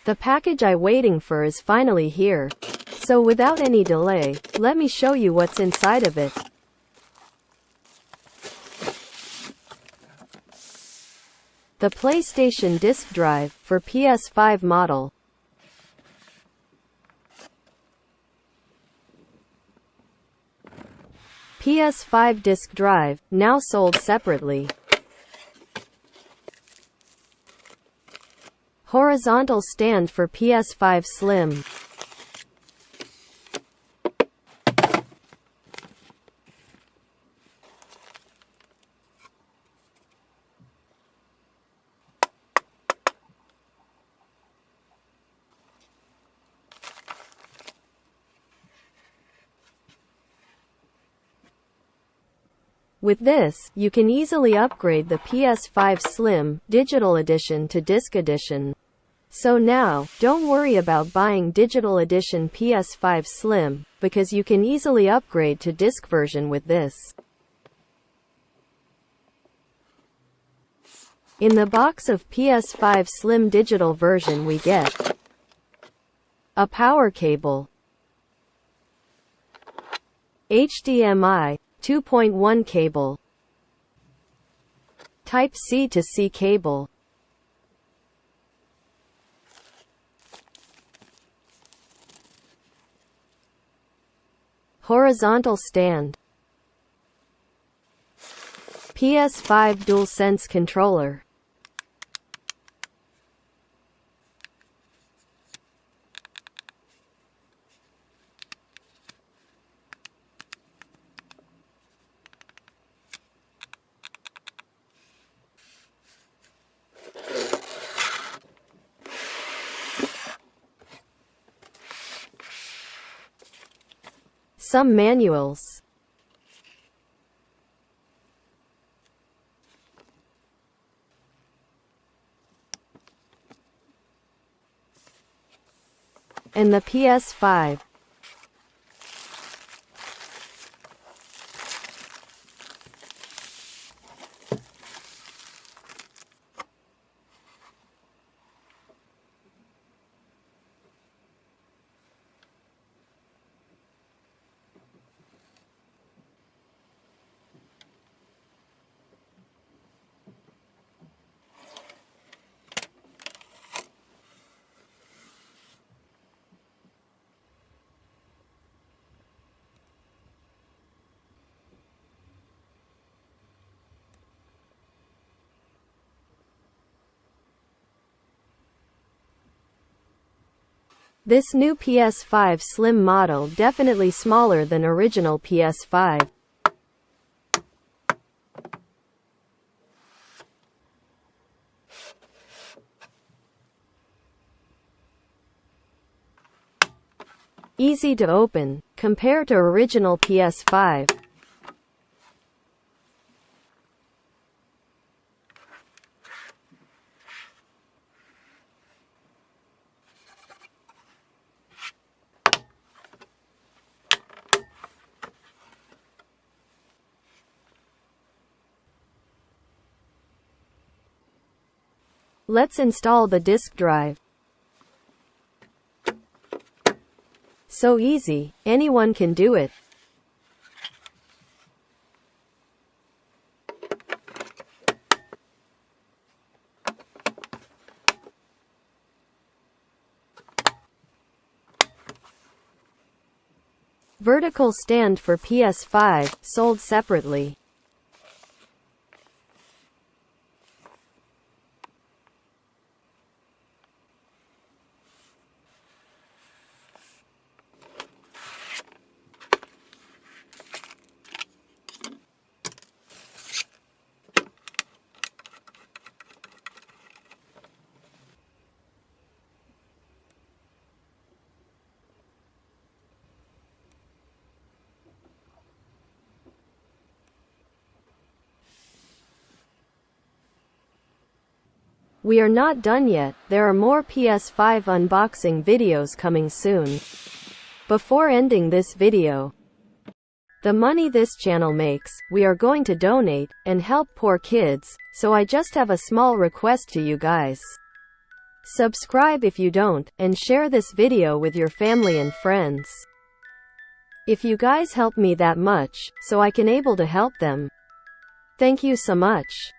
The package I waiting for is finally here. So without any delay, let me show you what's inside of it. The PlayStation Disk Drive for PS5 model. PS5 disk drive, now sold separately. Horizontal stand for PS5 Slim. With this, you can easily upgrade the PS5 Slim Digital Edition to Disc Edition. So now, don't worry about buying Digital Edition PS5 Slim, because you can easily upgrade to disc version with this. In the box of PS5 Slim Digital version we get a power cable, HDMI 2.1 cable, Type-C to C cable, horizontal stand, PS5 DualSense controller, some manuals, and the PS5. This new PS5 Slim model definitely smaller than original PS5. Easy to open, compared to original PS5. Let's install the disk drive. So easy, anyone can do it. Vertical stand for PS5, sold separately. We are not done yet, there are more PS5 unboxing videos coming soon. Before ending this video, the money this channel makes, we are going to donate, and help poor kids, so I just have a small request to you guys. Subscribe if you don't, and share this video with your family and friends. If you guys help me that much, so I can able to help them. Thank you so much.